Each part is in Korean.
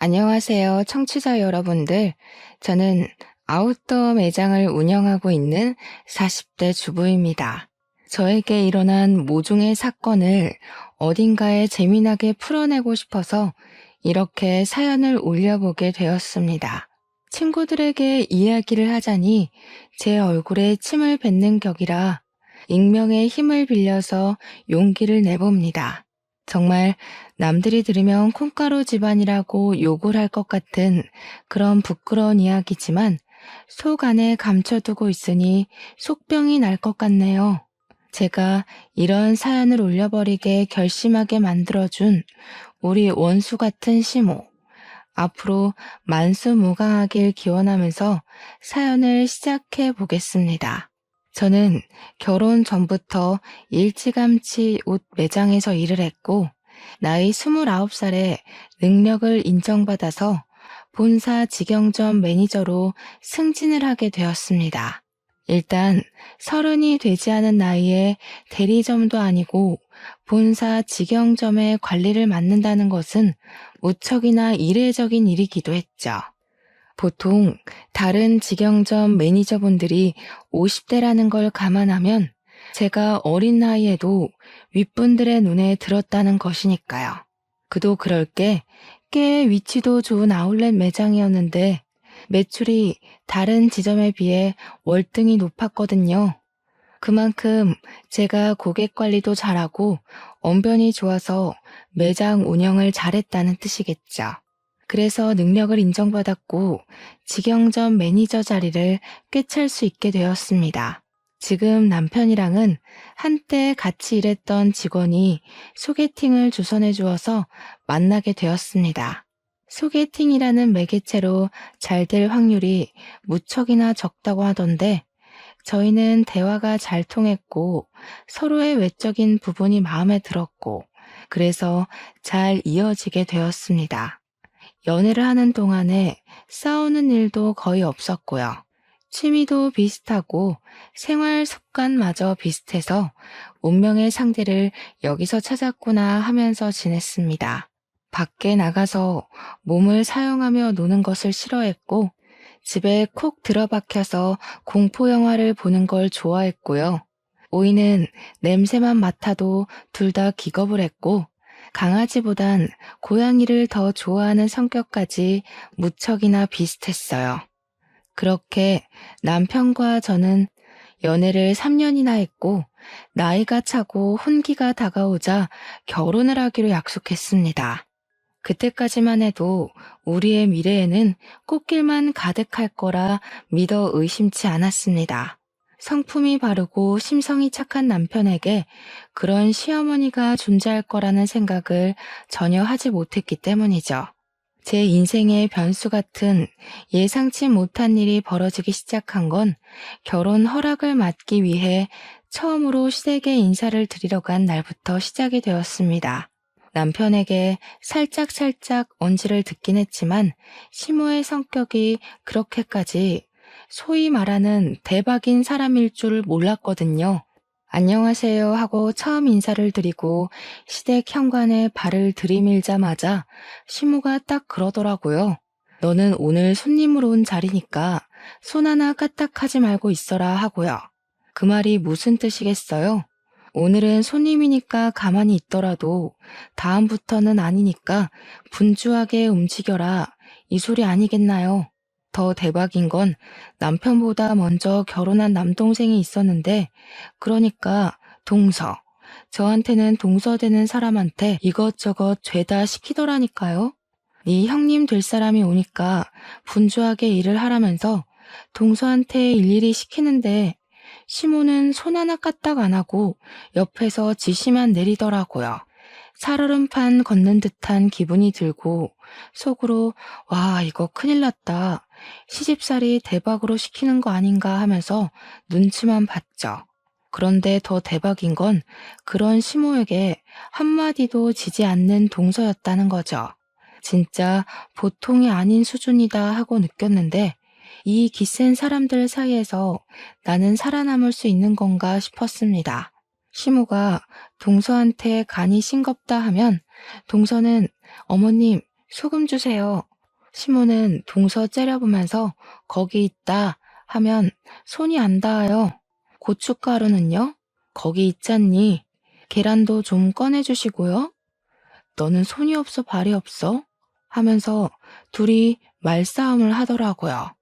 안녕하세요, 청취자 여러분들. 저는 아웃도어 매장을 운영하고 있는 40대 주부입니다. 저에게 일어난 모종의 사건을 어딘가에 재미나게 풀어내고 싶어서 이렇게 사연을 올려보게 되었습니다. 친구들에게 이야기를 하자니 제 얼굴에 침을 뱉는 격이라 익명의 힘을 빌려서 용기를 내봅니다. 정말 남들이 들으면 콩가루 집안이라고 욕을 할 것 같은 그런 부끄러운 이야기지만 속 안에 감춰두고 있으니 속병이 날 것 같네요. 제가 이런 사연을 올려버리게 결심하게 만들어준 우리 원수 같은 시모. 앞으로 만수무강하길 기원하면서 사연을 시작해 보겠습니다. 저는 결혼 전부터 일찌감치 옷 매장에서 일을 했고, 나이 29살에 능력을 인정받아서 본사 직영점 매니저로 승진을 하게 되었습니다. 일단 30이 되지 않은 나이에 대리점도 아니고 본사 직영점의 관리를 맡는다는 것은 무척이나 이례적인 일이기도 했죠. 보통 다른 직영점 매니저분들이 50대라는 걸 감안하면 제가 어린 나이에도 윗분들의 눈에 들었다는 것이니까요. 그도 그럴 게 꽤 위치도 좋은 아울렛 매장이었는데 매출이 다른 지점에 비해 월등히 높았거든요. 그만큼 제가 고객 관리도 잘하고 언변이 좋아서 매장 운영을 잘했다는 뜻이겠죠. 그래서 능력을 인정받았고 직영점 매니저 자리를 꿰찰 수 있게 되었습니다. 지금 남편이랑은 한때 같이 일했던 직원이 소개팅을 주선해 주어서 만나게 되었습니다. 소개팅이라는 매개체로 잘 될 확률이 무척이나 적다고 하던데 저희는 대화가 잘 통했고 서로의 외적인 부분이 마음에 들었고 그래서 잘 이어지게 되었습니다. 연애를 하는 동안에 싸우는 일도 거의 없었고요. 취미도 비슷하고 생활 습관마저 비슷해서 운명의 상대를 여기서 찾았구나 하면서 지냈습니다. 밖에 나가서 몸을 사용하며 노는 것을 싫어했고 집에 콕 들어박혀서 공포영화를 보는 걸 좋아했고요. 오이는 냄새만 맡아도 둘 다 기겁을 했고 강아지보단 고양이를 더 좋아하는 성격까지 무척이나 비슷했어요. 그렇게 남편과 저는 연애를 3년이나 했고 나이가 차고 혼기가 다가오자 결혼을 하기로 약속했습니다. 그때까지만 해도 우리의 미래에는 꽃길만 가득할 거라 믿어 의심치 않았습니다. 성품이 바르고 심성이 착한 남편에게 그런 시어머니가 존재할 거라는 생각을 전혀 하지 못했기 때문이죠. 제 인생의 변수 같은 예상치 못한 일이 벌어지기 시작한 건 결혼 허락을 받기 위해 처음으로 시댁에 인사를 드리러 간 날부터 시작이 되었습니다. 남편에게 살짝 언지를 듣긴 했지만 시모의 성격이 그렇게까지 소위 말하는 대박인 사람일 줄 몰랐거든요. 안녕하세요 하고 처음 인사를 드리고 시댁 현관에 발을 들이밀자마자 시모가 딱 그러더라고요. 너는 오늘 손님으로 온 자리니까 손 하나 까딱하지 말고 있어라 하고요. 그 말이 무슨 뜻이겠어요? 오늘은 손님이니까 가만히 있더라도 다음부터는 아니니까 분주하게 움직여라. 이 소리 아니겠나요? 더 대박인 건 남편보다 먼저 결혼한 남동생이 있었는데 그러니까 동서. 저한테는 동서되는 사람한테 이것저것 죄다 시키더라니까요. 네 형님 될 사람이 오니까 분주하게 일을 하라면서 동서한테 일일이 시키는데 시모는 손 하나 까딱 안 하고 옆에서 지시만 내리더라고요. 살얼음판 걷는 듯한 기분이 들고 속으로 와 이거 큰일 났다. 시집살이 대박으로 시키는 거 아닌가 하면서 눈치만 봤죠. 그런데 더 대박인 건 그런 시모에게 한마디도 지지 않는 동서였다는 거죠. 진짜 보통이 아닌 수준이다 하고 느꼈는데 이 기센 사람들 사이에서 나는 살아남을 수 있는 건가 싶었습니다. 시모가 동서한테 간이 싱겁다 하면 동서는 어머님 소금 주세요. 시모는 동서 째려보면서 거기 있다 하면 손이 안 닿아요. 고춧가루는요? 거기 있잖니. 계란도 좀 꺼내주시고요. 너는 손이 없어 발이 없어? 하면서 둘이 말싸움을 하더라고요.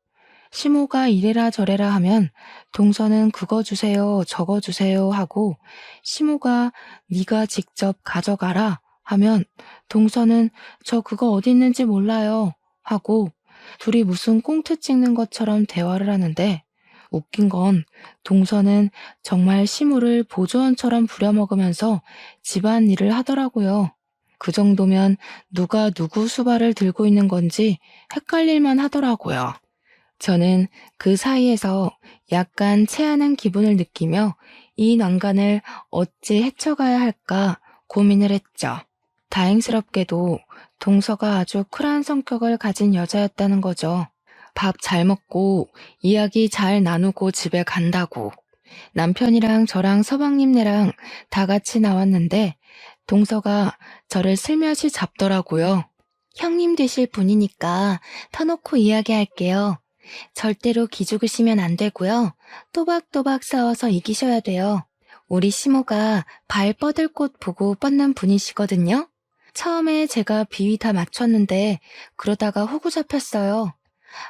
시모가 이래라 저래라 하면 동서는 그거 주세요 저거 주세요 하고 시모가 네가 직접 가져가라 하면 동서는 저 그거 어디 있는지 몰라요 하고 둘이 무슨 꽁트 찍는 것처럼 대화를 하는데 웃긴 건 동서는 정말 시모를 보조원처럼 부려먹으면서 집안일을 하더라고요. 그 정도면 누가 누구 수발을 들고 있는 건지 헷갈릴만 하더라고요. 저는 그 사이에서 약간 체하는 기분을 느끼며 이 난간을 어찌 헤쳐가야 할까 고민을 했죠. 다행스럽게도 동서가 아주 쿨한 성격을 가진 여자였다는 거죠. 밥 잘 먹고 이야기 잘 나누고 집에 간다고. 남편이랑 저랑 서방님네랑 다 같이 나왔는데 동서가 저를 슬며시 잡더라고요. 형님 되실 분이니까 터놓고 이야기할게요. 절대로 기죽으시면 안 되고요. 또박또박 싸워서 이기셔야 돼요. 우리 시모가 발 뻗을 곳 보고 뻗는 분이시거든요. 처음에 제가 비위 다 맞췄는데 그러다가 호구 잡혔어요.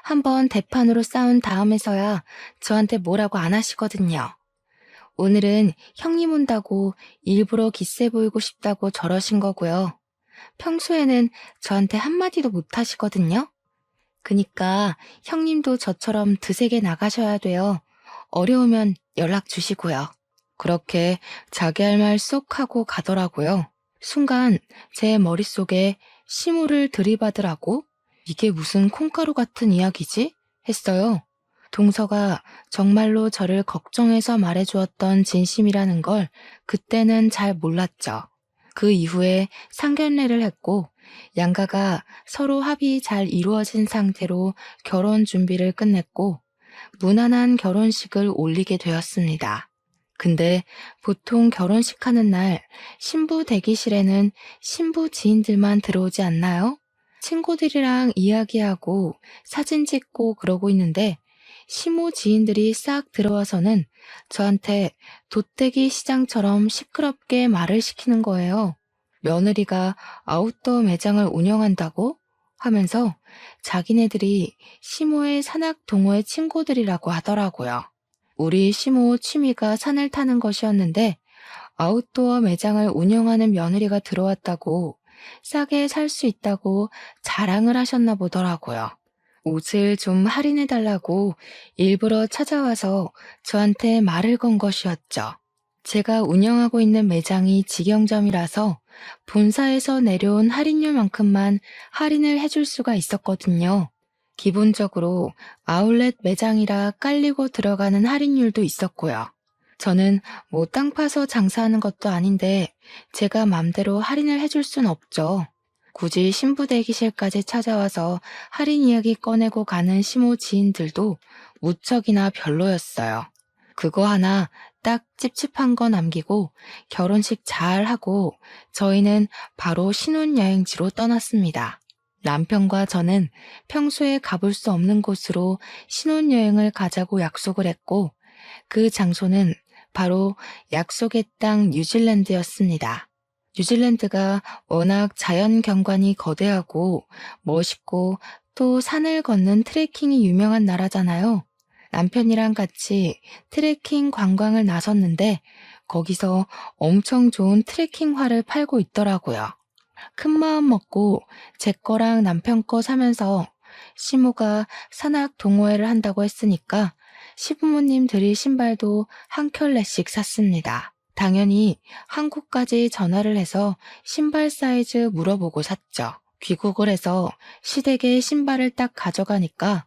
한번 대판으로 싸운 다음에서야 저한테 뭐라고 안 하시거든요. 오늘은 형님 온다고 일부러 기세 보이고 싶다고 저러신 거고요. 평소에는 저한테 한마디도 못 하시거든요. 그니까 형님도 저처럼 드세게 나가셔야 돼요. 어려우면 연락 주시고요. 그렇게 자기 할 말 쏙 하고 가더라고요. 순간 제 머릿속에 시무를 들이받으라고? 이게 무슨 콩가루 같은 이야기지? 했어요. 동서가 정말로 저를 걱정해서 말해주었던 진심이라는 걸 그때는 잘 몰랐죠. 그 이후에 상견례를 했고 양가가 서로 합의 잘 이루어진 상태로 결혼 준비를 끝냈고 무난한 결혼식을 올리게 되었습니다. 근데 보통 결혼식 하는 날 신부 대기실에는 신부 지인들만 들어오지 않나요? 친구들이랑 이야기하고 사진 찍고 그러고 있는데 시모 지인들이 싹 들어와서는 저한테 돗대기 시장처럼 시끄럽게 말을 시키는 거예요. 며느리가 아웃도어 매장을 운영한다고? 하면서 자기네들이 시모의 산악 동호회 친구들이라고 하더라고요. 우리 시모 취미가 산을 타는 것이었는데 아웃도어 매장을 운영하는 며느리가 들어왔다고 싸게 살 수 있다고 자랑을 하셨나 보더라고요. 옷을 좀 할인해달라고 일부러 찾아와서 저한테 말을 건 것이었죠. 제가 운영하고 있는 매장이 직영점이라서 본사에서 내려온 할인율만큼만 할인을 해줄 수가 있었거든요. 기본적으로 아울렛 매장이라 깔리고 들어가는 할인율도 있었고요. 저는 뭐 땅 파서 장사하는 것도 아닌데 제가 맘대로 할인을 해줄 순 없죠. 굳이 신부 대기실까지 찾아와서 할인 이야기 꺼내고 가는 시모 지인들도 무척이나 별로였어요. 그거 하나 딱 찝찝한 거 남기고 결혼식 잘 하고 저희는 바로 신혼여행지로 떠났습니다. 남편과 저는 평소에 가볼 수 없는 곳으로 신혼여행을 가자고 약속을 했고 그 장소는 바로 약속의 땅 뉴질랜드였습니다. 뉴질랜드가 워낙 자연 경관이 거대하고 멋있고 또 산을 걷는 트레킹이 유명한 나라잖아요. 남편이랑 같이 트레킹 관광을 나섰는데 거기서 엄청 좋은 트레킹화를 팔고 있더라고요. 큰 마음 먹고 제 거랑 남편 거 사면서 시모가 산악 동호회를 한다고 했으니까 시부모님 드릴 신발도 한 켤레씩 샀습니다. 당연히 한국까지 전화를 해서 신발 사이즈 물어보고 샀죠. 귀국을 해서 시댁에 신발을 딱 가져가니까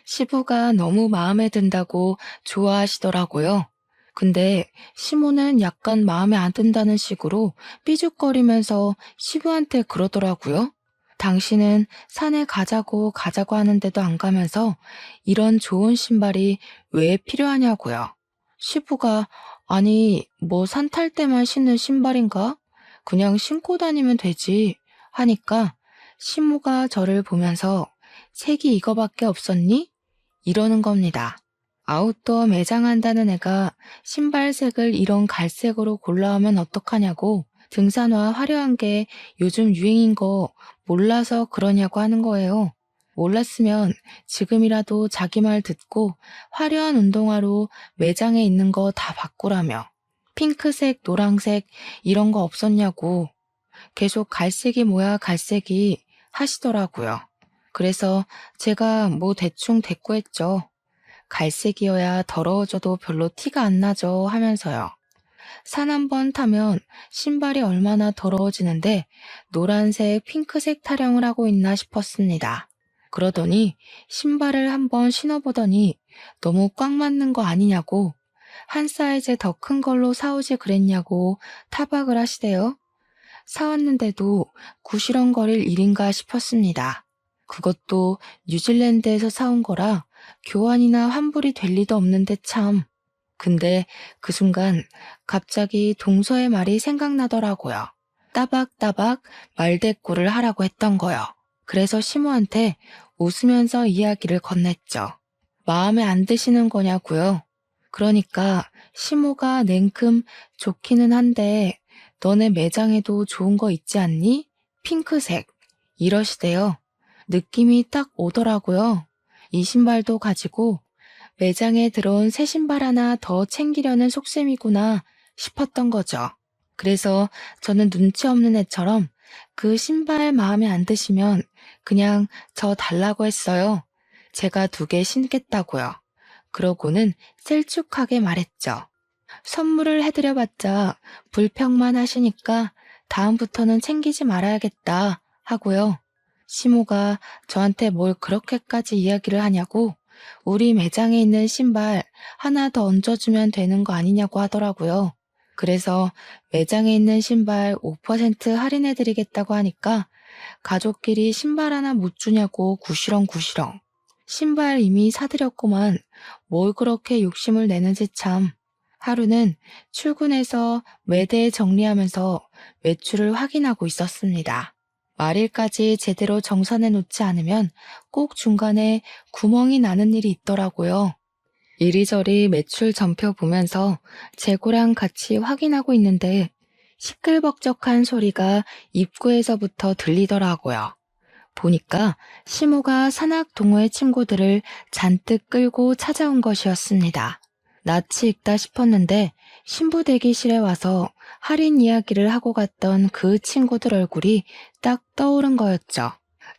시부가 너무 마음에 든다고 좋아하시더라고요. 근데 시모는 약간 마음에 안 든다는 식으로 삐죽거리면서 시부한테 그러더라고요. 당신은 산에 가자고 하는데도 안 가면서 이런 좋은 신발이 왜 필요하냐고요. 시부가 아니 뭐 산 탈 때만 신는 신발인가? 그냥 신고 다니면 되지 하니까 시모가 저를 보면서 색이 이거밖에 없었니? 이러는 겁니다. 아웃도어 매장한다는 애가 신발색을 이런 갈색으로 골라오면 어떡하냐고 등산화 화려한 게 요즘 유행인 거 몰라서 그러냐고 하는 거예요. 몰랐으면 지금이라도 자기 말 듣고 화려한 운동화로 매장에 있는 거 다 바꾸라며 핑크색, 노란색 이런 거 없었냐고 계속 갈색이 뭐야 갈색이 하시더라고요. 그래서 제가 뭐 대충 대꾸했죠. 갈색이어야 더러워져도 별로 티가 안 나죠 하면서요. 산 한 번 타면 신발이 얼마나 더러워지는데 노란색, 핑크색 타령을 하고 있나 싶었습니다. 그러더니 신발을 한번 신어보더니 너무 꽉 맞는 거 아니냐고 한 사이즈 더 큰 걸로 사오지 그랬냐고 타박을 하시대요. 사왔는데도 구시렁거릴 일인가 싶었습니다. 그것도 뉴질랜드에서 사온 거라 교환이나 환불이 될 리도 없는데 참. 근데 그 순간 갑자기 동서의 말이 생각나더라고요. 따박따박 말대꾸를 하라고 했던 거요. 그래서 시모한테 웃으면서 이야기를 건넸죠. 마음에 안 드시는 거냐고요. 그러니까 시모가 냉큼 좋기는 한데 너네 매장에도 좋은 거 있지 않니? 핑크색. 이러시대요. 느낌이 딱 오더라고요. 이 신발도 가지고 매장에 들어온 새 신발 하나 더 챙기려는 속셈이구나 싶었던 거죠. 그래서 저는 눈치 없는 애처럼 그 신발 마음에 안 드시면 그냥 저 달라고 했어요. 제가 2개 신겠다고요. 그러고는 셀쭉하게 말했죠. 선물을 해드려봤자 불평만 하시니까 다음부터는 챙기지 말아야겠다 하고요. 시모가 저한테 뭘 그렇게까지 이야기를 하냐고 우리 매장에 있는 신발 하나 더 얹어주면 되는 거 아니냐고 하더라고요. 그래서 매장에 있는 신발 5% 할인해드리겠다고 하니까 가족끼리 신발 하나 못 주냐고 구시렁구시렁. 신발 이미 사드렸구만 뭘 그렇게 욕심을 내는지 참. 하루는 출근해서 매대 정리하면서 매출을 확인하고 있었습니다. 말일까지 제대로 정산해 놓지 않으면 꼭 중간에 구멍이 나는 일이 있더라고요. 이리저리 매출 전표 보면서 재고랑 같이 확인하고 있는데 시끌벅적한 소리가 입구에서부터 들리더라고요. 보니까 시모가 산악 동호회 친구들을 잔뜩 끌고 찾아온 것이었습니다. 낯이 익다 싶었는데 신부 대기실에 와서 할인 이야기를 하고 갔던 그 친구들 얼굴이 딱 떠오른 거였죠.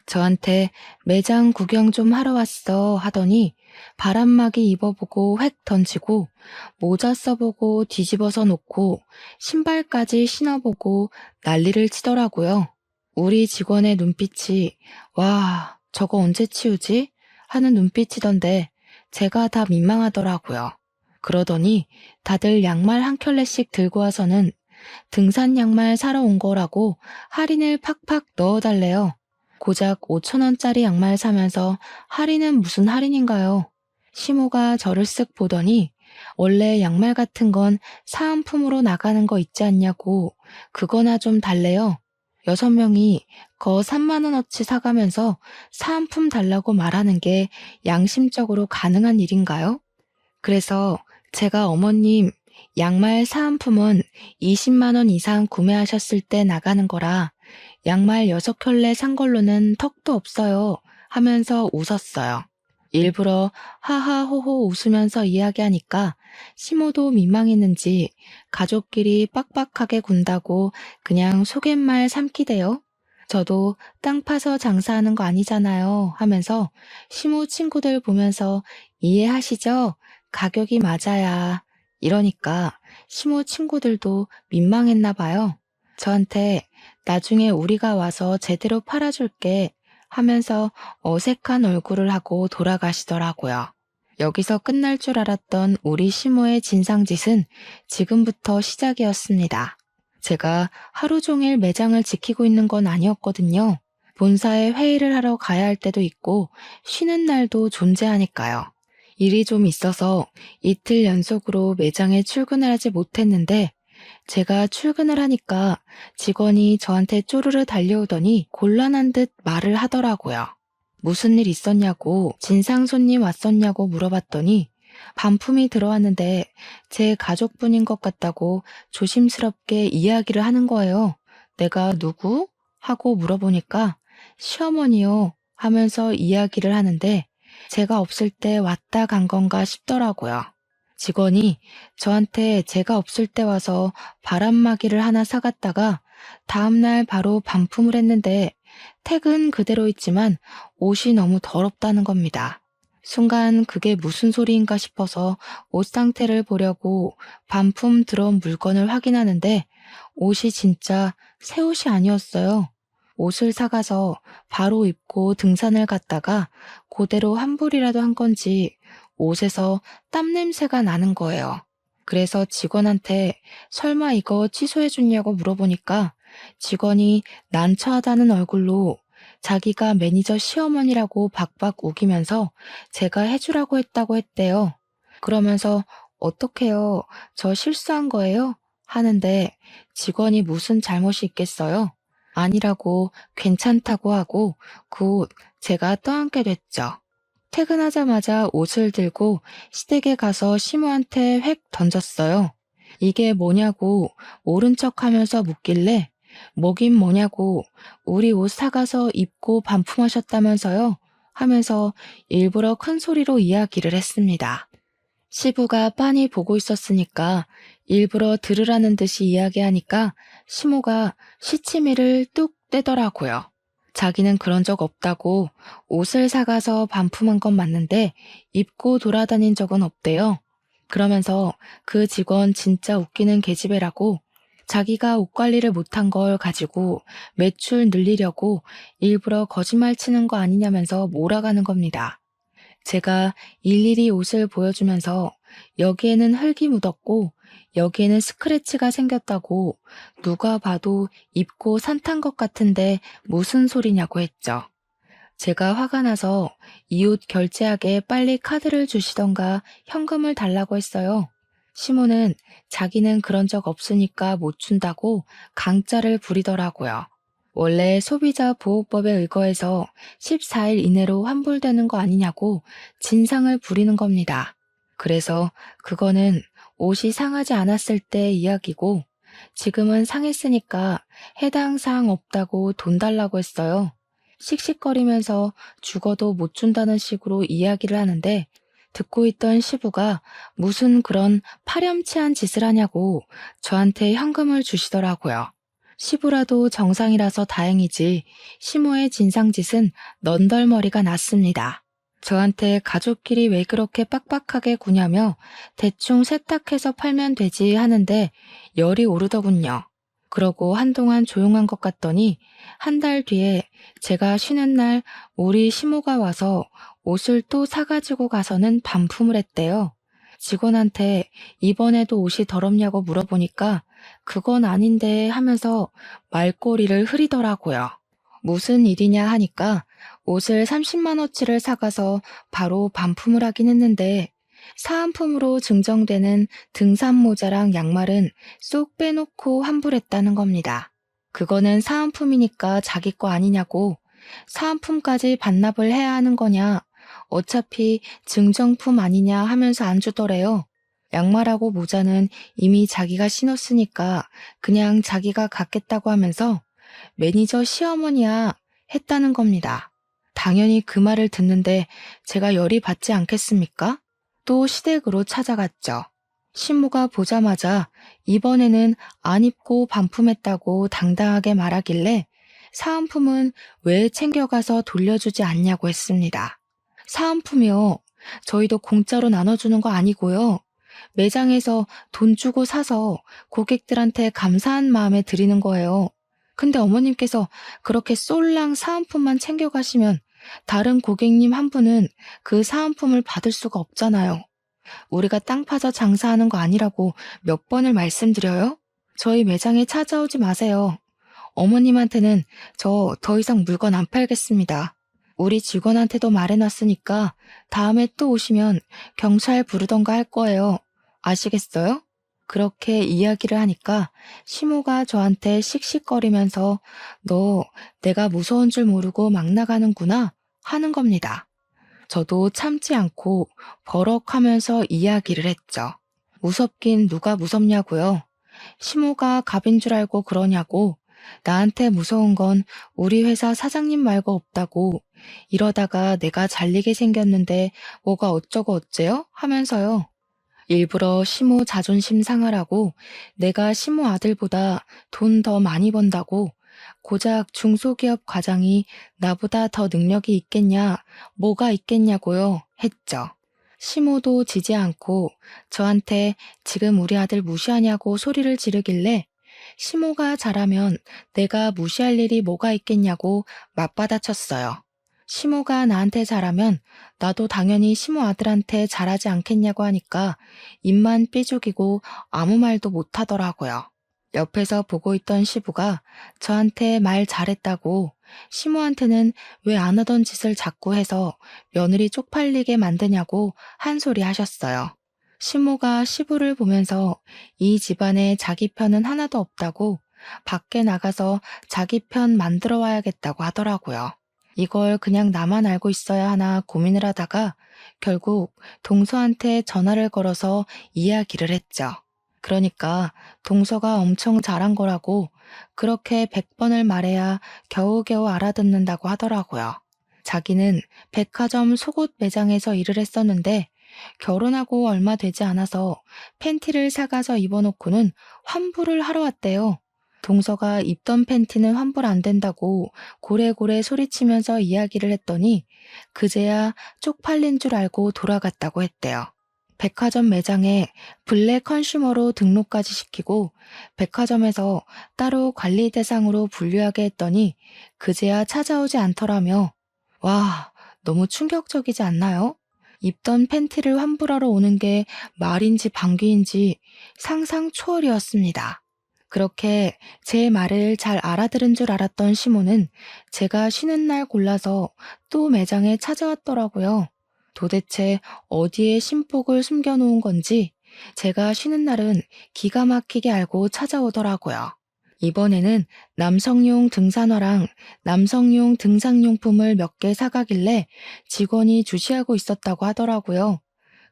저한테 매장 구경 좀 하러 왔어 하더니 바람막이 입어보고 획 던지고 모자 써보고 뒤집어서 놓고 신발까지 신어보고 난리를 치더라고요. 우리 직원의 눈빛이 와 저거 언제 치우지? 하는 눈빛이던데 제가 다 민망하더라고요. 그러더니 다들 양말 한 켤레씩 들고 와서는 등산 양말 사러 온 거라고 할인을 팍팍 넣어달래요. 고작 5,000원짜리 양말 사면서 할인은 무슨 할인인가요? 시모가 저를 쓱 보더니 원래 양말 같은 건 사은품으로 나가는 거 있지 않냐고 그거나 좀 달래요. 6명이 거 3만원어치 사가면서 사은품 달라고 말하는 게 양심적으로 가능한 일인가요? 그래서 제가 어머님 양말 사은품은 20만원 이상 구매하셨을 때 나가는 거라 양말 6켤레 산 걸로는 턱도 없어요 하면서 웃었어요. 일부러 하하호호 웃으면서 이야기하니까 시모도 민망했는지 가족끼리 빡빡하게 군다고 그냥 속갯말 삼키대요. 저도 땅 파서 장사하는 거 아니잖아요 하면서 시모 친구들 보면서 이해하시죠? 가격이 맞아야. 이러니까 시모 친구들도 민망했나 봐요. 저한테 나중에 우리가 와서 제대로 팔아줄게 하면서 어색한 얼굴을 하고 돌아가시더라고요. 여기서 끝날 줄 알았던 우리 시모의 진상짓은 지금부터 시작이었습니다. 제가 하루 종일 매장을 지키고 있는 건 아니었거든요. 본사에 회의를 하러 가야 할 때도 있고 쉬는 날도 존재하니까요. 일이 좀 있어서 이틀 연속으로 매장에 출근을 하지 못했는데 제가 출근을 하니까 직원이 저한테 쪼르르 달려오더니 곤란한 듯 말을 하더라고요. 무슨 일 있었냐고, 진상 손님 왔었냐고 물어봤더니 반품이 들어왔는데 제 가족분인 것 같다고 조심스럽게 이야기를 하는 거예요. 내가 누구? 하고 물어보니까 시어머니요 하면서 이야기를 하는데 제가 없을 때 왔다 간 건가 싶더라고요. 직원이 저한테 제가 없을 때 와서 바람막이를 하나 사갔다가 다음날 바로 반품을 했는데 택은 그대로 있지만 옷이 너무 더럽다는 겁니다. 순간 그게 무슨 소리인가 싶어서 옷 상태를 보려고 반품 들어온 물건을 확인하는데 옷이 진짜 새 옷이 아니었어요. 옷을 사가서 바로 입고 등산을 갔다가 그대로 환불이라도 한 건지 옷에서 땀 냄새가 나는 거예요. 그래서 직원한테 설마 이거 취소해 줬냐고 물어보니까 직원이 난처하다는 얼굴로 자기가 매니저 시어머니라고 박박 우기면서 제가 해주라고 했다고 했대요. 그러면서 어떡해요? 저 실수한 거예요? 하는데 직원이 무슨 잘못이 있겠어요? 아니라고 괜찮다고 하고 곧 제가 떠안게 됐죠. 퇴근하자마자 옷을 들고 시댁에 가서 시모한테 획 던졌어요. 이게 뭐냐고 모른 척 하면서 묻길래 뭐긴 뭐냐고 우리 옷 사가서 입고 반품하셨다면서요? 하면서 일부러 큰 소리로 이야기를 했습니다. 시부가 빤히 보고 있었으니까 일부러 들으라는 듯이 이야기하니까 시모가 시치미를 뚝 떼더라고요. 자기는 그런 적 없다고 옷을 사가서 반품한 건 맞는데 입고 돌아다닌 적은 없대요. 그러면서 그 직원 진짜 웃기는 계집애라고 자기가 옷 관리를 못한 걸 가지고 매출 늘리려고 일부러 거짓말 치는 거 아니냐면서 몰아가는 겁니다. 제가 일일이 옷을 보여주면서 여기에는 흙이 묻었고 여기에는 스크래치가 생겼다고 누가 봐도 입고 산탄 것 같은데 무슨 소리냐고 했죠. 제가 화가 나서 이 옷 결제하게 빨리 카드를 주시던가 현금을 달라고 했어요. 시모는 자기는 그런 적 없으니까 못 준다고 강짜를 부리더라고요. 원래 소비자 보호법에 의거해서 14일 이내로 환불되는 거 아니냐고 진상을 부리는 겁니다. 그래서 그거는 옷이 상하지 않았을 때 이야기고 지금은 상했으니까 해당 사항 없다고 돈 달라고 했어요. 씩씩거리면서 죽어도 못 준다는 식으로 이야기를 하는데 듣고 있던 시부가 무슨 그런 파렴치한 짓을 하냐고 저한테 현금을 주시더라고요. 시부라도 정상이라서 다행이지 시모의 진상짓은 넌덜머리가 났습니다. 저한테 가족끼리 왜 그렇게 빡빡하게 구냐며 대충 세탁해서 팔면 되지 하는데 열이 오르더군요. 그러고 한동안 조용한 것 같더니 한 달 뒤에 제가 쉬는 날 우리 시모가 와서 옷을 또 사가지고 가서는 반품을 했대요. 직원한테 이번에도 옷이 더럽냐고 물어보니까 그건 아닌데 하면서 말꼬리를 흐리더라고요. 무슨 일이냐 하니까 옷을 30만 원치를 사가서 바로 반품을 하긴 했는데 사은품으로 증정되는 등산 모자랑 양말은 쏙 빼놓고 환불했다는 겁니다. 그거는 사은품이니까 자기 거 아니냐고 사은품까지 반납을 해야 하는 거냐 어차피 증정품 아니냐 하면서 안 주더래요. 양말하고 모자는 이미 자기가 신었으니까 그냥 자기가 갖겠다고 하면서 매니저 시어머니야 했다는 겁니다. 당연히 그 말을 듣는데 제가 열이 받지 않겠습니까? 또 시댁으로 찾아갔죠. 신부가 보자마자 이번에는 안 입고 반품했다고 당당하게 말하길래 사은품은 왜 챙겨가서 돌려주지 않냐고 했습니다. 사은품이요. 저희도 공짜로 나눠주는 거 아니고요. 매장에서 돈 주고 사서 고객들한테 감사한 마음에 드리는 거예요. 근데 어머님께서 그렇게 쏠랑 사은품만 챙겨가시면 다른 고객님 한 분은 그 사은품을 받을 수가 없잖아요. 우리가 땅 파서 장사하는 거 아니라고 몇 번을 말씀드려요? 저희 매장에 찾아오지 마세요. 어머님한테는 저 더 이상 물건 안 팔겠습니다. 우리 직원한테도 말해놨으니까 다음에 또 오시면 경찰 부르던가 할 거예요. 아시겠어요? 그렇게 이야기를 하니까 시모가 저한테 씩씩거리면서 너 내가 무서운 줄 모르고 막 나가는구나 하는 겁니다. 저도 참지 않고 버럭하면서 이야기를 했죠. 무섭긴 누가 무섭냐고요. 시모가 갑인 줄 알고 그러냐고. 나한테 무서운 건 우리 회사 사장님 말고 없다고. 이러다가 내가 잘리게 생겼는데 뭐가 어쩌고 어째요? 하면서요. 일부러 시모 자존심 상하라고 내가 시모 아들보다 돈 더 많이 번다고 고작 중소기업 과장이 나보다 더 능력이 있겠냐, 뭐가 있겠냐고요, 했죠. 시모도 지지 않고 저한테 지금 우리 아들 무시하냐고 소리를 지르길래 시모가 잘하면 내가 무시할 일이 뭐가 있겠냐고 맞받아쳤어요. 시모가 나한테 잘하면 나도 당연히 시모 아들한테 잘하지 않겠냐고 하니까 입만 삐죽이고 아무 말도 못하더라고요. 옆에서 보고 있던 시부가 저한테 말 잘했다고 시모한테는 왜 안 하던 짓을 자꾸 해서 며느리 쪽팔리게 만드냐고 한 소리 하셨어요. 시모가 시부를 보면서 이 집안에 자기 편은 하나도 없다고 밖에 나가서 자기 편 만들어 와야겠다고 하더라고요. 이걸 그냥 나만 알고 있어야 하나 고민을 하다가 결국 동서한테 전화를 걸어서 이야기를 했죠. 그러니까 동서가 엄청 잘한 거라고 그렇게 100번을 말해야 겨우겨우 알아듣는다고 하더라고요. 자기는 백화점 속옷 매장에서 일을 했었는데 결혼하고 얼마 되지 않아서 팬티를 사가서 입어놓고는 환불을 하러 왔대요. 동서가 입던 팬티는 환불 안 된다고 고래고래 소리치면서 이야기를 했더니 그제야 쪽팔린 줄 알고 돌아갔다고 했대요. 백화점 매장에 블랙 컨슈머로 등록까지 시키고 백화점에서 따로 관리 대상으로 분류하게 했더니 그제야 찾아오지 않더라며. 와, 너무 충격적이지 않나요? 입던 팬티를 환불하러 오는 게 말인지 방귀인지 상상 초월이었습니다. 그렇게 제 말을 잘 알아들은 줄 알았던 시모는 제가 쉬는 날 골라서 또 매장에 찾아왔더라고요. 도대체 어디에 신복을 숨겨놓은 건지 제가 쉬는 날은 기가 막히게 알고 찾아오더라고요. 이번에는 남성용 등산화랑 남성용 등산용품을 몇 개 사가길래 직원이 주시하고 있었다고 하더라고요.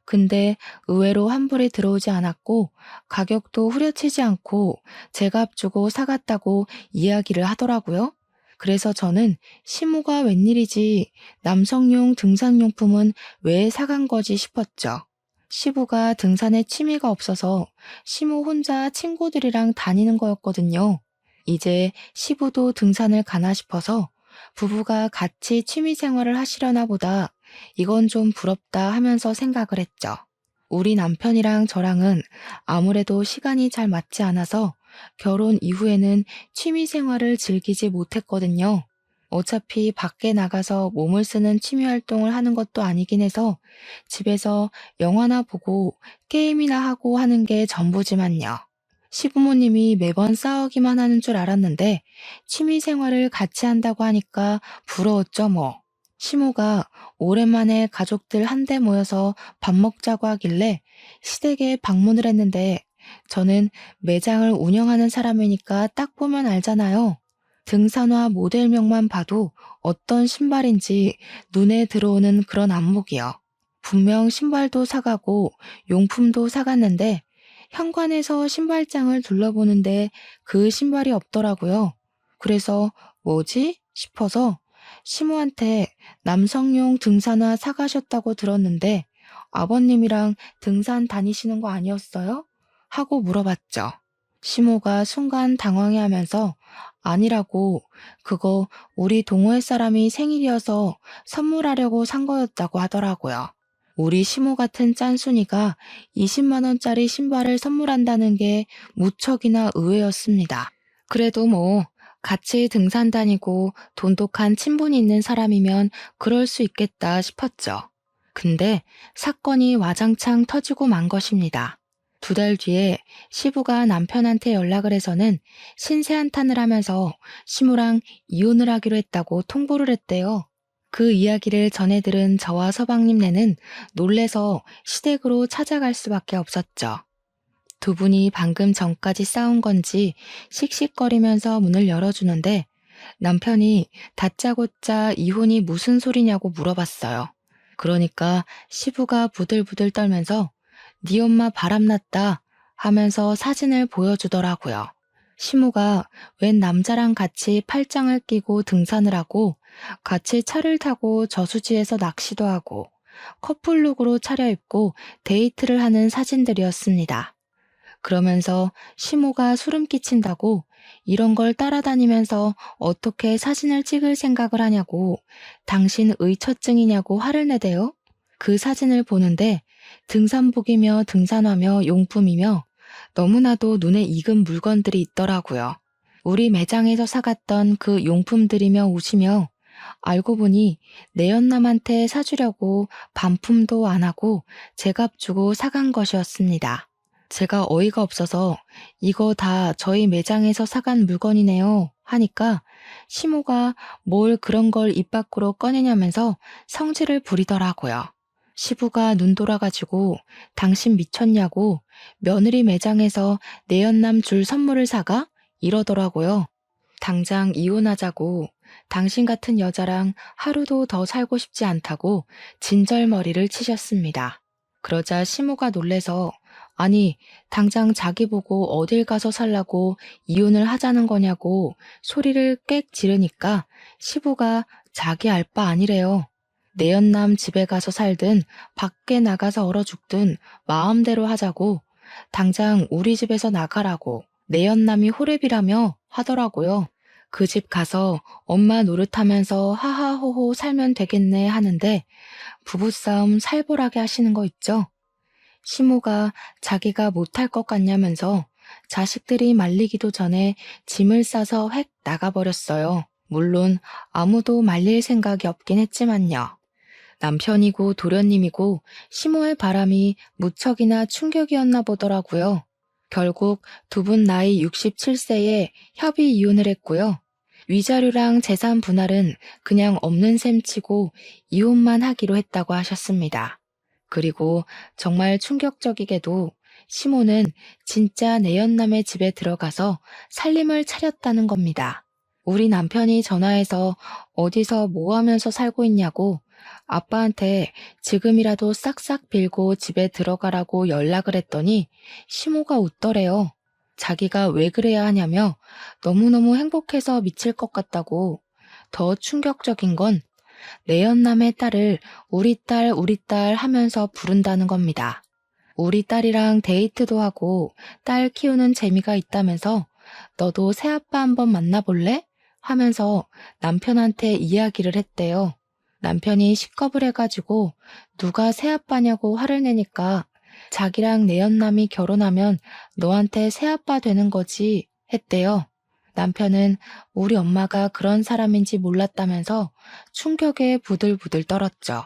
근데 의외로 환불이 들어오지 않았고 가격도 후려치지 않고 제값 주고 사갔다고 이야기를 하더라고요. 그래서 저는 시모가 웬일이지 남성용 등산용품은 왜 사간 거지 싶었죠. 시부가 등산에 취미가 없어서 시모 혼자 친구들이랑 다니는 거였거든요. 이제 시부도 등산을 가나 싶어서 부부가 같이 취미 생활을 하시려나 보다 이건 좀 부럽다 하면서 생각을 했죠. 우리 남편이랑 저랑은 아무래도 시간이 잘 맞지 않아서 결혼 이후에는 취미 생활을 즐기지 못했거든요. 어차피 밖에 나가서 몸을 쓰는 취미 활동을 하는 것도 아니긴 해서 집에서 영화나 보고 게임이나 하고 하는 게 전부지만요. 시부모님이 매번 싸우기만 하는 줄 알았는데 취미 생활을 같이 한다고 하니까 부러웠죠 뭐. 시모가 오랜만에 가족들 한데 모여서 밥 먹자고 하길래 시댁에 방문을 했는데 저는 매장을 운영하는 사람이니까 딱 보면 알잖아요. 등산화 모델명만 봐도 어떤 신발인지 눈에 들어오는 그런 안목이요. 분명 신발도 사가고 용품도 사갔는데 현관에서 신발장을 둘러보는데 그 신발이 없더라고요. 그래서 뭐지? 싶어서 시모한테 남성용 등산화 사가셨다고 들었는데 아버님이랑 등산 다니시는 거 아니었어요? 하고 물어봤죠. 시모가 순간 당황해하면서 아니라고 그거 우리 동호회 사람이 생일이어서 선물하려고 산 거였다고 하더라고요. 우리 시모 같은 짠순이가 20만 원짜리 신발을 선물한다는 게 무척이나 의외였습니다. 그래도 뭐 같이 등산 다니고 돈독한 친분이 있는 사람이면 그럴 수 있겠다 싶었죠. 근데 사건이 와장창 터지고 만 것입니다. 2달 뒤에 시부가 남편한테 연락을 해서는 신세 한탄을 하면서 시모랑 이혼을 하기로 했다고 통보를 했대요. 그 이야기를 전해 들은 저와 서방님네는 놀래서 시댁으로 찾아갈 수밖에 없었죠. 두 분이 방금 전까지 싸운 건지 씩씩거리면서 문을 열어주는데 남편이 다짜고짜 이혼이 무슨 소리냐고 물어봤어요. 그러니까 시부가 부들부들 떨면서 네 엄마 바람났다 하면서 사진을 보여주더라고요. 시무가 웬 남자랑 같이 팔짱을 끼고 등산을 하고 같이 차를 타고 저수지에서 낚시도 하고 커플룩으로 차려입고 데이트를 하는 사진들이었습니다. 그러면서 시모가 소름 끼친다고 이런 걸 따라다니면서 어떻게 사진을 찍을 생각을 하냐고 당신 의처증이냐고 화를 내대요. 그 사진을 보는데 등산복이며 등산화며 용품이며 너무나도 눈에 익은 물건들이 있더라고요. 우리 매장에서 사갔던 그 용품들이며 옷이며 알고 보니 내연남한테 사주려고 반품도 안 하고 제값 주고 사간 것이었습니다. 제가 어이가 없어서 이거 다 저희 매장에서 사간 물건이네요 하니까 시모가 뭘 그런 걸 입 밖으로 꺼내냐면서 성질을 부리더라고요. 시부가 눈 돌아가지고 당신 미쳤냐고 며느리 매장에서 내연남 줄 선물을 사가? 이러더라고요. 당장 이혼하자고 당신 같은 여자랑 하루도 더 살고 싶지 않다고 진절머리를 치셨습니다. 그러자 시모가 놀래서 아니 당장 자기 보고 어딜 가서 살라고 이혼을 하자는 거냐고 소리를 꽥 지르니까 시부가 자기 알 바 아니래요. 내연남 집에 가서 살든 밖에 나가서 얼어 죽든 마음대로 하자고 당장 우리 집에서 나가라고 내연남이 호랩이라며 하더라고요. 그 집 가서 엄마 노릇하면서 하하호호 살면 되겠네 하는데 부부싸움 살벌하게 하시는 거 있죠? 시모가 자기가 못할 것 같냐면서 자식들이 말리기도 전에 짐을 싸서 획 나가버렸어요. 물론 아무도 말릴 생각이 없긴 했지만요. 남편이고 도련님이고 시모의 바람이 무척이나 충격이었나 보더라고요. 결국 두 분 나이 67세에 협의 이혼을 했고요. 위자료랑 재산 분할은 그냥 없는 셈 치고 이혼만 하기로 했다고 하셨습니다. 그리고 정말 충격적이게도 시모는 진짜 내연남의 집에 들어가서 살림을 차렸다는 겁니다. 우리 남편이 전화해서 어디서 뭐 하면서 살고 있냐고 아빠한테 지금이라도 싹싹 빌고 집에 들어가라고 연락을 했더니 시모가 웃더래요. 자기가 왜 그래야 하냐며 너무너무 행복해서 미칠 것 같다고. 더 충격적인 건 내연남의 딸을 우리 딸 하면서 부른다는 겁니다. 우리 딸이랑 데이트도 하고 딸 키우는 재미가 있다면서 너도 새아빠 한번 만나볼래? 하면서 남편한테 이야기를 했대요. 남편이 식겁을 해가지고 누가 새아빠냐고 화를 내니까 자기랑 내연남이 결혼하면 너한테 새아빠 되는 거지 했대요. 남편은 우리 엄마가 그런 사람인지 몰랐다면서 충격에 부들부들 떨었죠.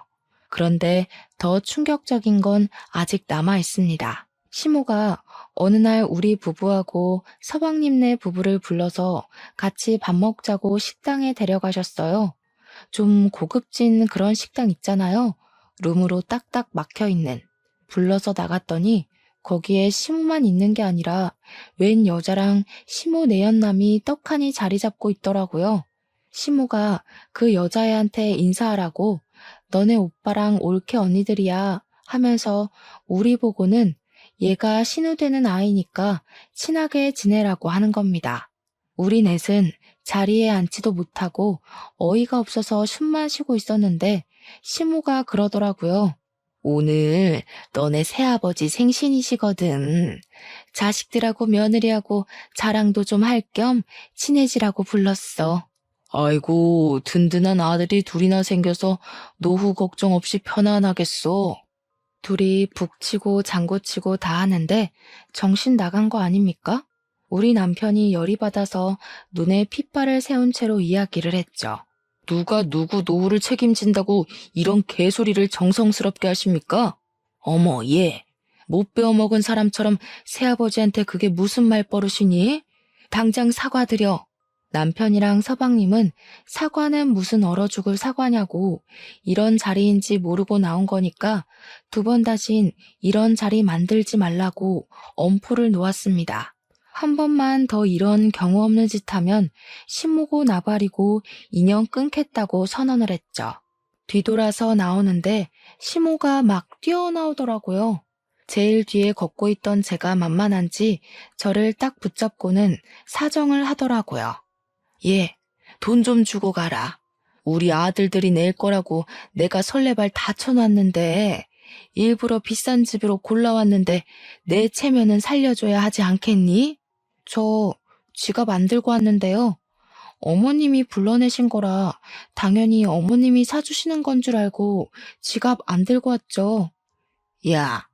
그런데 더 충격적인 건 아직 남아 있습니다. 시모가 어느 날 우리 부부하고 서방님네 부부를 불러서 같이 밥 먹자고 식당에 데려가셨어요. 좀 고급진 그런 식당 있잖아요. 룸으로 딱딱 막혀있는. 불러서 나갔더니 거기에 시모만 있는 게 아니라 웬 여자랑 시모 내연남이 떡하니 자리 잡고 있더라고요. 시모가 그 여자애한테 인사하라고 너네 오빠랑 올케 언니들이야 하면서 우리 보고는 얘가 신우되는 아이니까 친하게 지내라고 하는 겁니다. 우리 넷은 자리에 앉지도 못하고 어이가 없어서 숨만 쉬고 있었는데 시모가 그러더라고요. 오늘 너네 새아버지 생신이시거든. 자식들하고 며느리하고 자랑도 좀 할 겸 친해지라고 불렀어. 아이고, 든든한 아들이 둘이나 생겨서 노후 걱정 없이 편안하겠어. 둘이 북치고 장구치고 다 하는데 정신 나간 거 아닙니까? 우리 남편이 열이 받아서 눈에 핏발을 세운 채로 이야기를 했죠. 누가 누구 노후를 책임진다고 이런 개소리를 정성스럽게 하십니까? 어머, 얘. 못 배워먹은 사람처럼 새아버지한테 그게 무슨 말버릇이니? 당장 사과드려. 남편이랑 서방님은 사과는 무슨 얼어 죽을 사과냐고 이런 자리인지 모르고 나온 거니까 두 번 다신 이런 자리 만들지 말라고 엄포를 놓았습니다. 한 번만 더 이런 경우 없는 짓 하면 신모고 나발이고 인연 끊겠다고 선언을 했죠. 뒤돌아서 나오는데 시모가 막 뛰어나오더라고요. 제일 뒤에 걷고 있던 제가 만만한지 저를 딱 붙잡고는 사정을 하더라고요. 얘, 돈 좀 주고 가라. 우리 아들들이 낼 거라고 내가 설레발 다 쳐놨는데 일부러 비싼 집으로 골라왔는데 내 체면은 살려줘야 하지 않겠니? 저 지갑 안 들고 왔는데요. 어머님이 불러내신 거라 당연히 어머님이 사주시는 건 줄 알고 지갑 안 들고 왔죠. 야,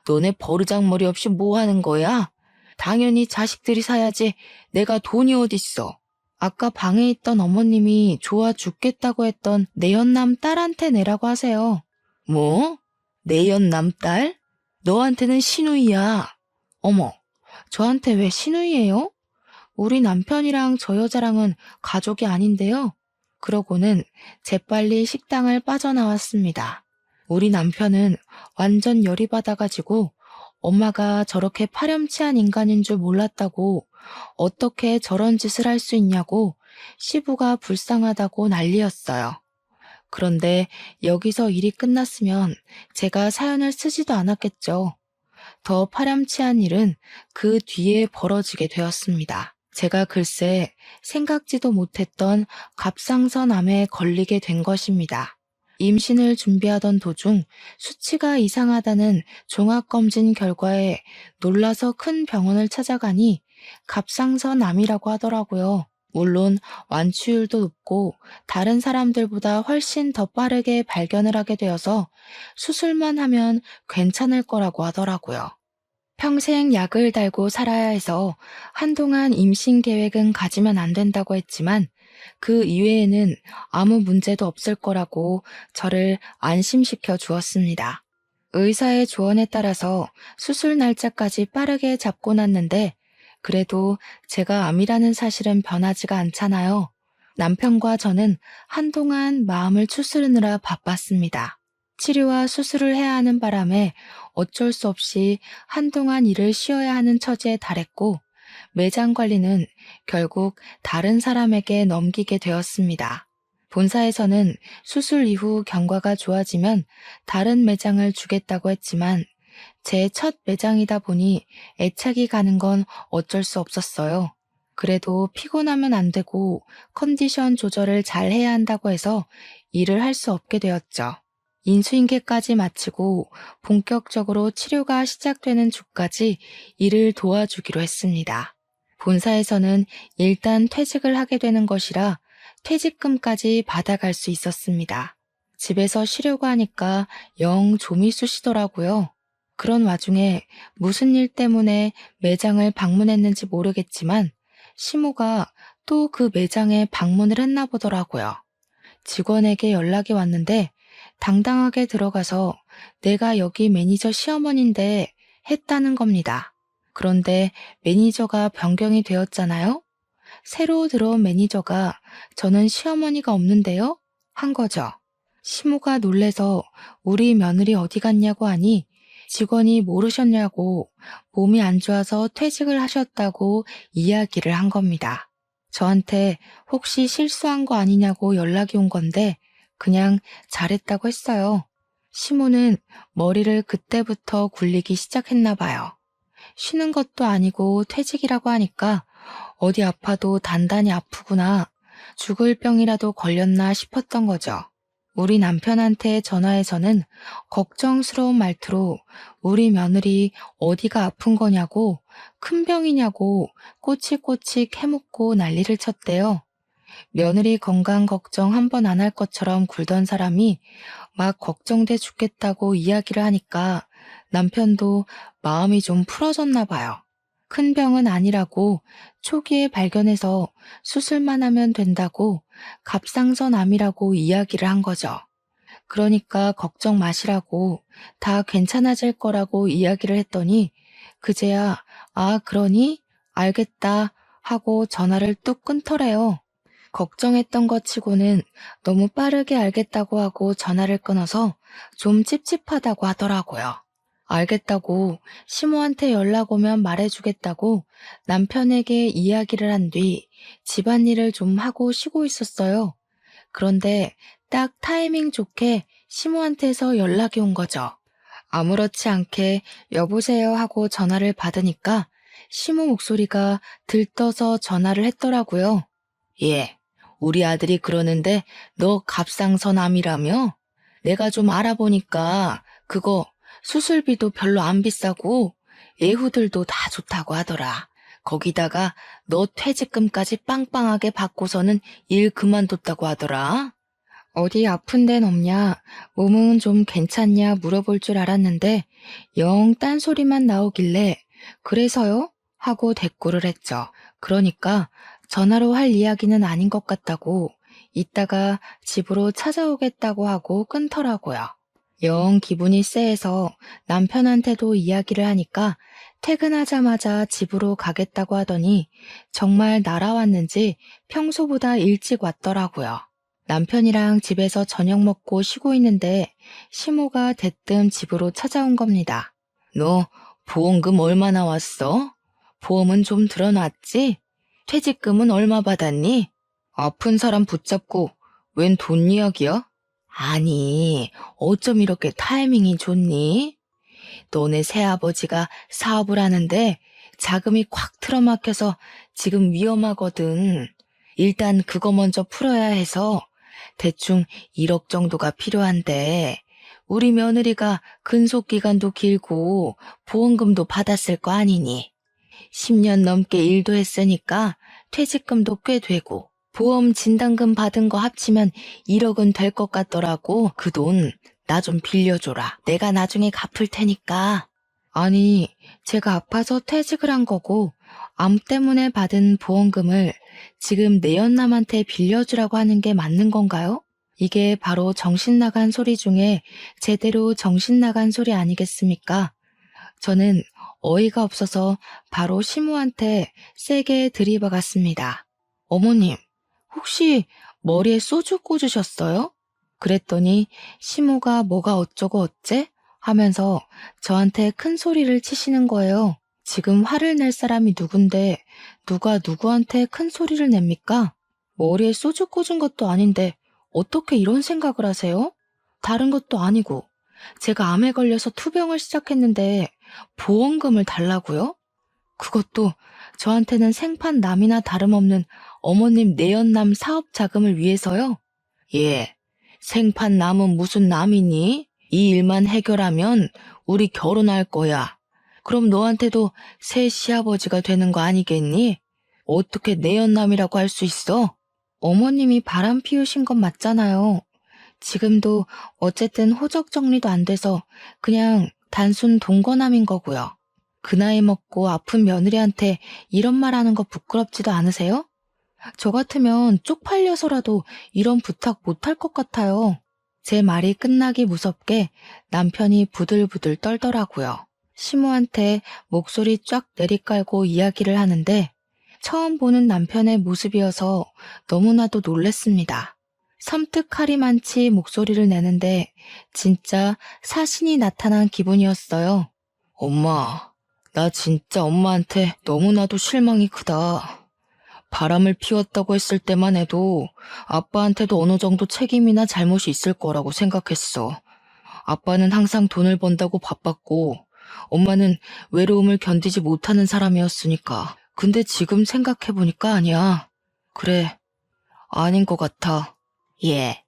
너네 버르장머리 없이 뭐 하는 거야? 당연히 자식들이 사야지 내가 돈이 어딨어. 아까 방에 있던 어머님이 좋아 죽겠다고 했던 내연남 딸한테 내라고 하세요. 뭐? 내연남 딸? 너한테는 시누이야. 어머, 저한테 왜 시누이예요? 우리 남편이랑 저 여자랑은 가족이 아닌데요. 그러고는 재빨리 식당을 빠져나왔습니다. 우리 남편은 완전 열이 받아가지고 엄마가 저렇게 파렴치한 인간인 줄 몰랐다고 어떻게 저런 짓을 할 수 있냐고 시부가 불쌍하다고 난리였어요. 그런데 여기서 일이 끝났으면 제가 사연을 쓰지도 않았겠죠. 더 파렴치한 일은 그 뒤에 벌어지게 되었습니다. 제가 글쎄 생각지도 못했던 갑상선암에 걸리게 된 것입니다. 임신을 준비하던 도중 수치가 이상하다는 종합검진 결과에 놀라서 큰 병원을 찾아가니 갑상선암이라고 하더라고요. 물론 완치율도 높고 다른 사람들보다 훨씬 더 빠르게 발견을 하게 되어서 수술만 하면 괜찮을 거라고 하더라고요. 평생 약을 달고 살아야 해서 한동안 임신 계획은 가지면 안 된다고 했지만 그 이외에는 아무 문제도 없을 거라고 저를 안심시켜 주었습니다. 의사의 조언에 따라서 수술 날짜까지 빠르게 잡고 났는데 그래도 제가 암이라는 사실은 변하지가 않잖아요. 남편과 저는 한동안 마음을 추스르느라 바빴습니다. 치료와 수술을 해야 하는 바람에 어쩔 수 없이 한동안 일을 쉬어야 하는 처지에 달했고 매장 관리는 결국 다른 사람에게 넘기게 되었습니다. 본사에서는 수술 이후 경과가 좋아지면 다른 매장을 주겠다고 했지만 제 첫 매장이다 보니 애착이 가는 건 어쩔 수 없었어요. 그래도 피곤하면 안 되고 컨디션 조절을 잘 해야 한다고 해서 일을 할 수 없게 되었죠. 인수인계까지 마치고 본격적으로 치료가 시작되는 주까지 일을 도와주기로 했습니다. 본사에서는 일단 퇴직을 하게 되는 것이라 퇴직금까지 받아갈 수 있었습니다. 집에서 쉬려고 하니까 영 좀이 쑤시더라고요. 그런 와중에 무슨 일 때문에 매장을 방문했는지 모르겠지만 시모가 또 그 매장에 방문을 했나 보더라고요. 직원에게 연락이 왔는데 당당하게 들어가서 내가 여기 매니저 시어머니인데 했다는 겁니다. 그런데 매니저가 변경이 되었잖아요? 새로 들어온 매니저가 저는 시어머니가 없는데요? 한 거죠. 시모가 놀래서 우리 며느리 어디 갔냐고 하니 직원이 모르셨냐고 몸이 안 좋아서 퇴직을 하셨다고 이야기를 한 겁니다. 저한테 혹시 실수한 거 아니냐고 연락이 온 건데 그냥 잘했다고 했어요. 시모는 머리를 그때부터 굴리기 시작했나 봐요. 쉬는 것도 아니고 퇴직이라고 하니까 어디 아파도 단단히 아프구나, 죽을 병이라도 걸렸나 싶었던 거죠. 우리 남편한테 전화해서는 걱정스러운 말투로 우리 며느리 어디가 아픈 거냐고, 큰 병이냐고 꼬치꼬치 캐묻고 난리를 쳤대요. 며느리 건강 걱정 한 번 안 할 것처럼 굴던 사람이 막 걱정돼 죽겠다고 이야기를 하니까 남편도 마음이 좀 풀어졌나 봐요. 큰 병은 아니라고 초기에 발견해서 수술만 하면 된다고 갑상선암이라고 이야기를 한 거죠. 그러니까 걱정 마시라고 다 괜찮아질 거라고 이야기를 했더니 그제야 아 그러니? 알겠다 하고 전화를 뚝 끊더래요. 걱정했던 것 치고는 너무 빠르게 알겠다고 하고 전화를 끊어서 좀 찝찝하다고 하더라고요. 알겠다고 시모한테 연락 오면 말해주겠다고 남편에게 이야기를 한 뒤 집안일을 좀 하고 쉬고 있었어요. 그런데 딱 타이밍 좋게 시모한테서 연락이 온 거죠. 아무렇지 않게 여보세요 하고 전화를 받으니까 시모 목소리가 들떠서 전화를 했더라고요. 예, 우리 아들이 그러는데 너 갑상선암이라며? 내가 좀 알아보니까 그거 수술비도 별로 안 비싸고 예후들도 다 좋다고 하더라. 거기다가 너 퇴직금까지 빵빵하게 받고서는 일 그만뒀다고 하더라. 어디 아픈 데는 없냐, 몸은 좀 괜찮냐 물어볼 줄 알았는데 영 딴소리만 나오길래 그래서요? 하고 대꾸를 했죠. 그러니까 전화로 할 이야기는 아닌 것 같다고 이따가 집으로 찾아오겠다고 하고 끊더라고요. 영 기분이 쎄해서 남편한테도 이야기를 하니까 퇴근하자마자 집으로 가겠다고 하더니 정말 날아왔는지 평소보다 일찍 왔더라고요. 남편이랑 집에서 저녁 먹고 쉬고 있는데 시모가 대뜸 집으로 찾아온 겁니다. 너 보험금 얼마나 왔어? 보험은 좀 들어놨지? 퇴직금은 얼마 받았니? 아픈 사람 붙잡고 웬 돈 이야기야? 아니, 어쩜 이렇게 타이밍이 좋니? 너네 새아버지가 사업을 하는데 자금이 콱 틀어막혀서 지금 위험하거든. 일단 그거 먼저 풀어야 해서 대충 1억 정도가 필요한데 우리 며느리가 근속기간도 길고 보험금도 받았을 거 아니니. 10년 넘게 일도 했으니까 퇴직금도 꽤 되고 보험 진단금 받은 거 합치면 1억은 될 것 같더라고. 그 돈 나 좀 빌려줘라. 내가 나중에 갚을 테니까. 아니, 제가 아파서 퇴직을 한 거고 암 때문에 받은 보험금을 지금 내연남한테 빌려주라고 하는 게 맞는 건가요? 이게 바로 정신 나간 소리 중에 제대로 정신 나간 소리 아니겠습니까? 저는 어이가 없어서 바로 시모한테 세게 들이박았습니다. 어머님, 혹시 머리에 소주 꽂으셨어요? 그랬더니 시모가 뭐가 어쩌고 어째? 하면서 저한테 큰 소리를 치시는 거예요. 지금 화를 낼 사람이 누군데 누가 누구한테 큰 소리를 냅니까? 머리에 소주 꽂은 것도 아닌데 어떻게 이런 생각을 하세요? 다른 것도 아니고 제가 암에 걸려서 투병을 시작했는데 보험금을 달라고요? 그것도 저한테는 생판남이나 다름없는 어머님 내연남 사업 자금을 위해서요? 예, 생판남은 무슨 남이니? 이 일만 해결하면 우리 결혼할 거야. 그럼 너한테도 새 시아버지가 되는 거 아니겠니? 어떻게 내연남이라고 할 수 있어? 어머님이 바람 피우신 건 맞잖아요. 지금도 어쨌든 호적 정리도 안 돼서 그냥 단순 동거남인 거고요. 그 나이 먹고 아픈 며느리한테 이런 말 하는 거 부끄럽지도 않으세요? 저 같으면 쪽팔려서라도 이런 부탁 못할 것 같아요. 제 말이 끝나기 무섭게 남편이 부들부들 떨더라고요. 시모한테 목소리 쫙 내리깔고 이야기를 하는데 처음 보는 남편의 모습이어서 너무나도 놀랬습니다. 섬뜩하리만치 목소리를 내는데 진짜 사신이 나타난 기분이었어요. 엄마, 나 진짜 엄마한테 너무나도 실망이 크다. 바람을 피웠다고 했을 때만 해도 아빠한테도 어느 정도 책임이나 잘못이 있을 거라고 생각했어. 아빠는 항상 돈을 번다고 바빴고 엄마는 외로움을 견디지 못하는 사람이었으니까. 근데 지금 생각해보니까 아니야. 그래, 아닌 것 같아. 예,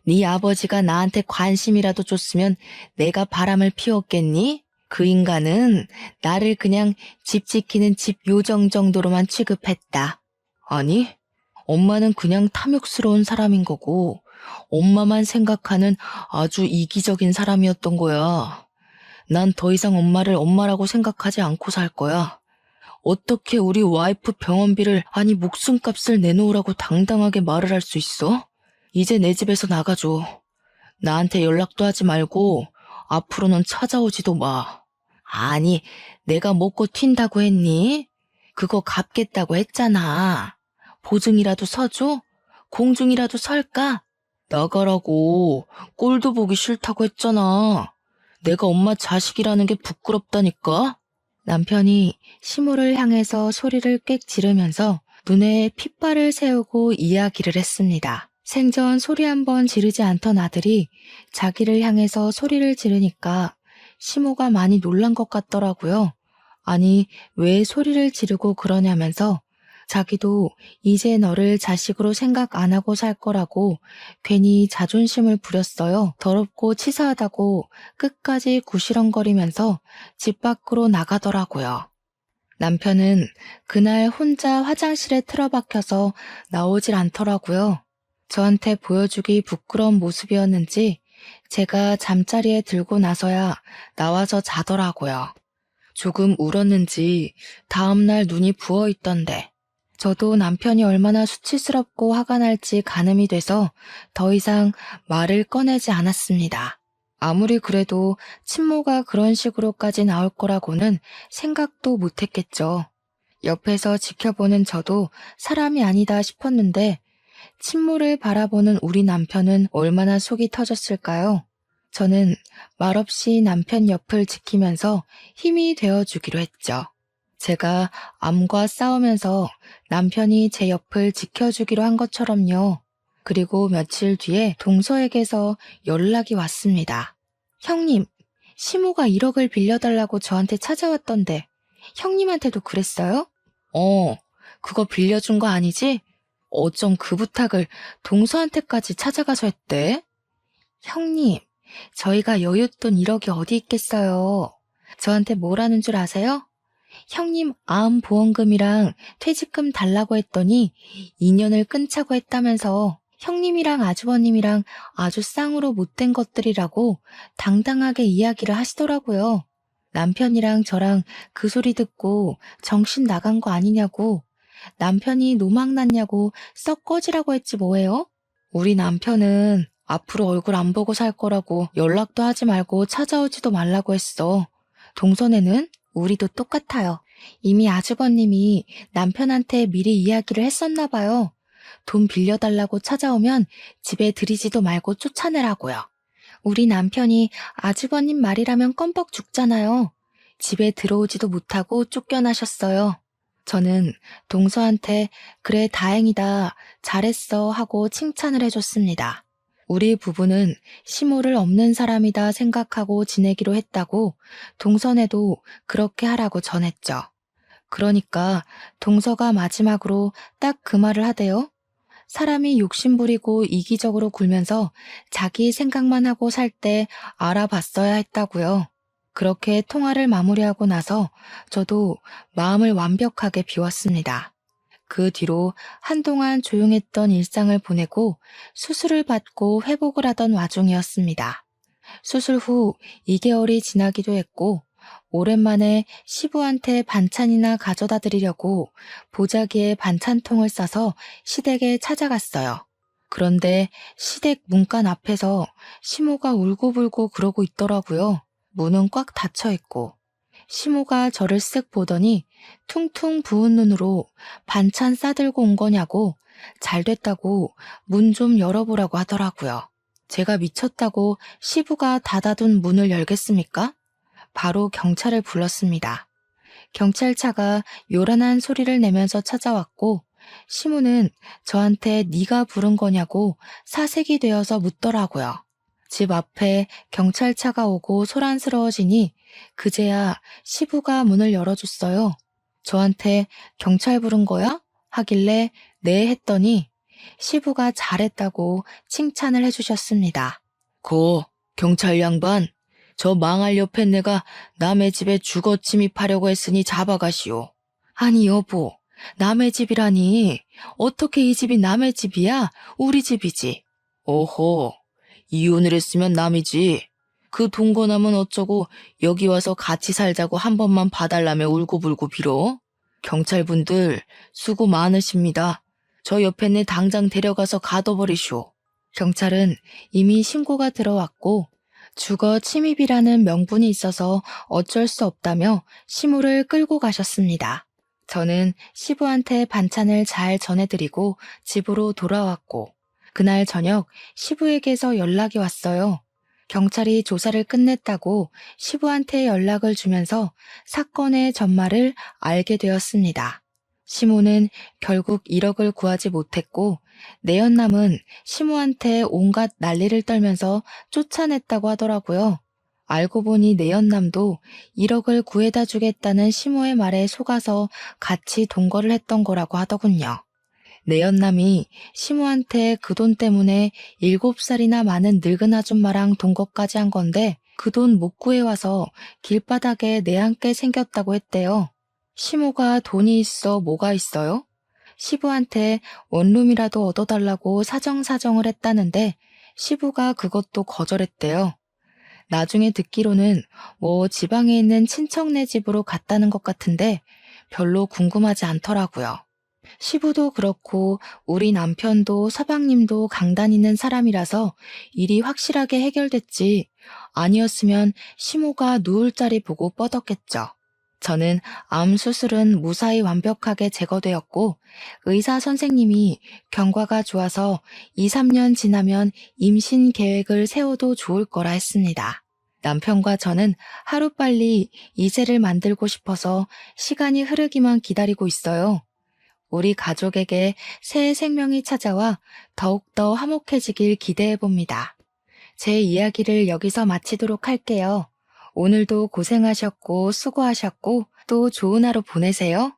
네 아버지가 나한테 관심이라도 줬으면 내가 바람을 피웠겠니? 그 인간은 나를 그냥 집 지키는 집 요정 정도로만 취급했다. 아니, 엄마는 그냥 탐욕스러운 사람인 거고 엄마만 생각하는 아주 이기적인 사람이었던 거야. 난 더 이상 엄마를 엄마라고 생각하지 않고 살 거야. 어떻게 우리 와이프 병원비를 아니 목숨값을 내놓으라고 당당하게 말을 할 수 있어? 이제 내 집에서 나가줘. 나한테 연락도 하지 말고 앞으로는 찾아오지도 마. 아니, 내가 먹고 튄다고 했니? 그거 갚겠다고 했잖아. 보증이라도 서줘? 공중이라도 설까? 나가라고. 꼴도 보기 싫다고 했잖아. 내가 엄마 자식이라는 게 부끄럽다니까? 남편이 시모를 향해서 소리를 꽥 지르면서 눈에 핏발을 세우고 이야기를 했습니다. 생전 소리 한번 지르지 않던 아들이 자기를 향해서 소리를 지르니까 시모가 많이 놀란 것 같더라고요. 아니, 왜 소리를 지르고 그러냐면서 자기도 이제 너를 자식으로 생각 안 하고 살 거라고 괜히 자존심을 부렸어요. 더럽고 치사하다고 끝까지 구시렁거리면서 집 밖으로 나가더라고요. 남편은 그날 혼자 화장실에 틀어박혀서 나오질 않더라고요. 저한테 보여주기 부끄러운 모습이었는지 제가 잠자리에 들고 나서야 나와서 자더라고요. 조금 울었는지 다음날 눈이 부어있던데 저도 남편이 얼마나 수치스럽고 화가 날지 가늠이 돼서 더 이상 말을 꺼내지 않았습니다. 아무리 그래도 친모가 그런 식으로까지 나올 거라고는 생각도 못했겠죠. 옆에서 지켜보는 저도 사람이 아니다 싶었는데 친모를 바라보는 우리 남편은 얼마나 속이 터졌을까요? 저는 말없이 남편 옆을 지키면서 힘이 되어주기로 했죠. 제가 암과 싸우면서 남편이 제 옆을 지켜주기로 한 것처럼요. 그리고 며칠 뒤에 동서에게서 연락이 왔습니다. 형님, 시모가 1억을 빌려달라고 저한테 찾아왔던데 형님한테도 그랬어요? 그거 빌려준 거 아니지? 어쩜 그 부탁을 동서한테까지 찾아가서 했대? 형님, 저희가 여윳돈 1억이 어디 있겠어요. 저한테 뭐라는 줄 아세요? 형님 암보험금이랑 퇴직금 달라고 했더니 인연을 끊자고 했다면서 형님이랑 아주버님이랑 아주 쌍으로 못된 것들이라고 당당하게 이야기를 하시더라고요. 남편이랑 저랑 그 소리 듣고 정신 나간 거 아니냐고, 남편이 노망 났냐고 썩 꺼지라고 했지 뭐예요? 우리 남편은 앞으로 얼굴 안 보고 살 거라고 연락도 하지 말고 찾아오지도 말라고 했어. 동선에는 우리도 똑같아요. 이미 아주버님이 남편한테 미리 이야기를 했었나 봐요. 돈 빌려달라고 찾아오면 집에 들이지도 말고 쫓아내라고요. 우리 남편이 아주버님 말이라면 껌뻑 죽잖아요. 집에 들어오지도 못하고 쫓겨나셨어요. 저는 동서한테 그래 다행이다, 잘했어 하고 칭찬을 해줬습니다. 우리 부부는 시모를 없는 사람이다 생각하고 지내기로 했다고 동선에도 그렇게 하라고 전했죠. 그러니까 동서가 마지막으로 딱 그 말을 하대요. 사람이 욕심부리고 이기적으로 굴면서 자기 생각만 하고 살 때 알아봤어야 했다고요. 그렇게 통화를 마무리하고 나서 저도 마음을 완벽하게 비웠습니다. 그 뒤로 한동안 조용했던 일상을 보내고 수술을 받고 회복을 하던 와중이었습니다. 수술 후 2개월이 지나기도 했고 오랜만에 시부한테 반찬이나 가져다 드리려고 보자기에 반찬통을 싸서 시댁에 찾아갔어요. 그런데 시댁 문간 앞에서 시모가 울고불고 그러고 있더라고요. 문은 꽉 닫혀 있고. 시모가 저를 쓱 보더니 퉁퉁 부은 눈으로 반찬 싸들고 온 거냐고 잘 됐다고 문 좀 열어보라고 하더라고요. 제가 미쳤다고 시부가 닫아둔 문을 열겠습니까? 바로 경찰을 불렀습니다. 경찰차가 요란한 소리를 내면서 찾아왔고 시모는 저한테 네가 부른 거냐고 사색이 되어서 묻더라고요. 집 앞에 경찰차가 오고 소란스러워지니 그제야 시부가 문을 열어줬어요. 저한테 경찰 부른 거야? 하길래 네 했더니 시부가 잘했다고 칭찬을 해주셨습니다. 경찰 양반, 저 망할 옆에 내가 남의 집에 주거 침입하려고 했으니 잡아가시오. 아니 여보, 남의 집이라니 어떻게 이 집이 남의 집이야? 우리 집이지. 오호, 이혼을 했으면 남이지. 그 동거남은 어쩌고 여기 와서 같이 살자고 한 번만 봐달라며 울고불고 빌어? 경찰분들 수고 많으십니다. 저 옆에 내 당장 데려가서 가둬버리쇼. 경찰은 이미 신고가 들어왔고 주거 침입이라는 명분이 있어서 어쩔 수 없다며 시모를 끌고 가셨습니다. 저는 시부한테 반찬을 잘 전해드리고 집으로 돌아왔고, 그날 저녁 시부에게서 연락이 왔어요. 경찰이 조사를 끝냈다고 시부한테 연락을 주면서 사건의 전말을 알게 되었습니다. 시모는 결국 1억을 구하지 못했고, 내연남은 시모한테 온갖 난리를 떨면서 쫓아냈다고 하더라고요. 알고 보니 내연남도 1억을 구해다 주겠다는 시모의 말에 속아서 같이 동거를 했던 거라고 하더군요. 내연남이 시모한테 그 돈 때문에 7살이나 많은 늙은 아줌마랑 동거까지 한 건데 그 돈 못 구해와서 길바닥에 내앉게 생겼다고 했대요. 시모가 돈이 있어 뭐가 있어요? 시부한테 원룸이라도 얻어달라고 사정사정을 했다는데 시부가 그것도 거절했대요. 나중에 듣기로는 뭐 지방에 있는 친척네 집으로 갔다는 것 같은데 별로 궁금하지 않더라고요. 시부도 그렇고 우리 남편도 서방님도 강단 있는 사람이라서 일이 확실하게 해결됐지. 아니었으면 시모가 누울 자리 보고 뻗었겠죠. 저는 암 수술은 무사히 완벽하게 제거되었고 의사 선생님이 경과가 좋아서 2, 3년 지나면 임신 계획을 세워도 좋을 거라 했습니다. 남편과 저는 하루빨리 이세를 만들고 싶어서 시간이 흐르기만 기다리고 있어요. 우리 가족에게 새 생명이 찾아와 더욱더 화목해지길 기대해봅니다. 제 이야기를 여기서 마치도록 할게요. 오늘도 고생하셨고 수고하셨고 또 좋은 하루 보내세요.